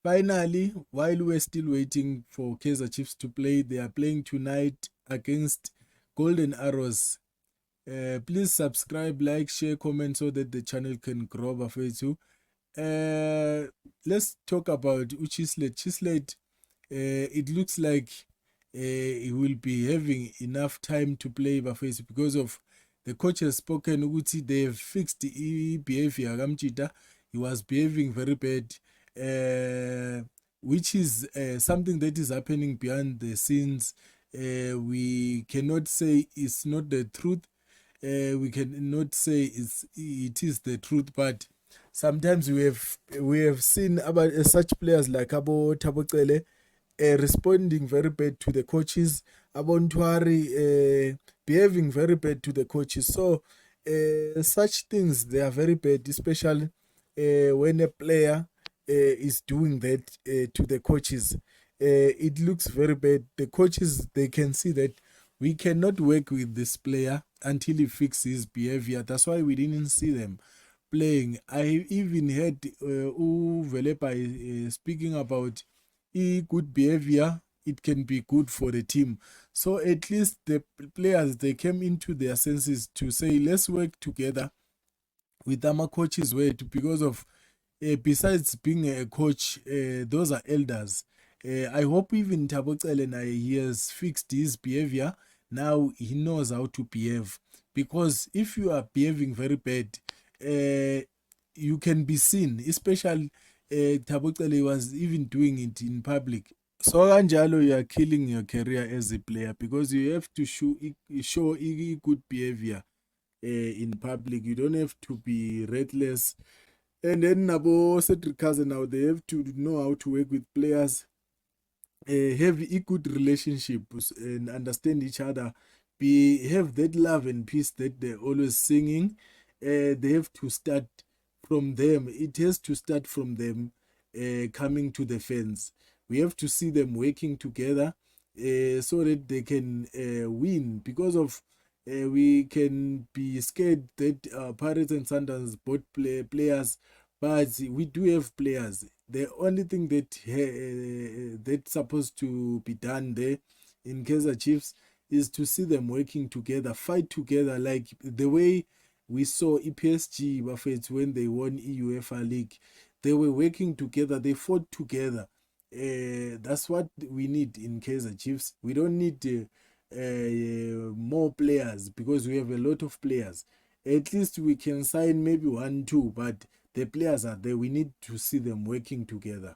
Finally, while we're still waiting for Kaizer Chiefs to play, they are playing tonight against Golden Arrows. Please subscribe, like, share, comment so that the channel can grow. Bafethu. Let's talk about Uchislet. Chislet, it looks like he will be having enough time to play Bafethu because of the coach has spoken. Ukuthi they have fixed the behavior. Kamchita, he was behaving very bad, which is something that is happening behind the scenes. We cannot say it's not the truth. We cannot say it is the truth, but sometimes we have seen about such players like Abo Tabocele responding very bad to the coaches, Abo Ntwari behaving very bad to the coaches. So such things they are very bad, especially when a player is doing that to the coaches. It looks very bad. The coaches they can see that we cannot work with this player until he fixes his behavior. That's why we didn't see them playing. I even heard Velepa speaking about good behavior. It can be good for the team. So at least the players they came into their senses to say, let's work together with our coaches because of besides being a coach, those are elders. I hope even Thabo Celena, he has fixed his behavior. Now he knows how to behave. Because if you are behaving very bad, you can be seen, especially Thabo Cele was even doing it in public. So kanjalo you are killing your career as a player because you have to show good behavior in public. You don't have to be reckless. And then Nabo Cedric Cousin now they have to know how to work with players, have a good relationship and understand each other. Have that love and peace that they're always singing. They have to start from them. It has to start from them coming to the fans. We have to see them working together so that they can win. Because of we can be scared that Pirates and Sundowns both players, but we do have players. The only thing that's supposed to be done there in Kaizer Chiefs is to see them working together, fight together, like the way we saw EPSG Buffett when they won UEFA League. They were working together, they fought together. That's what we need in Kaizer Chiefs. We don't need more players because we have a lot of players. At least we can sign maybe one, two, but the players are there. We need to see them working together.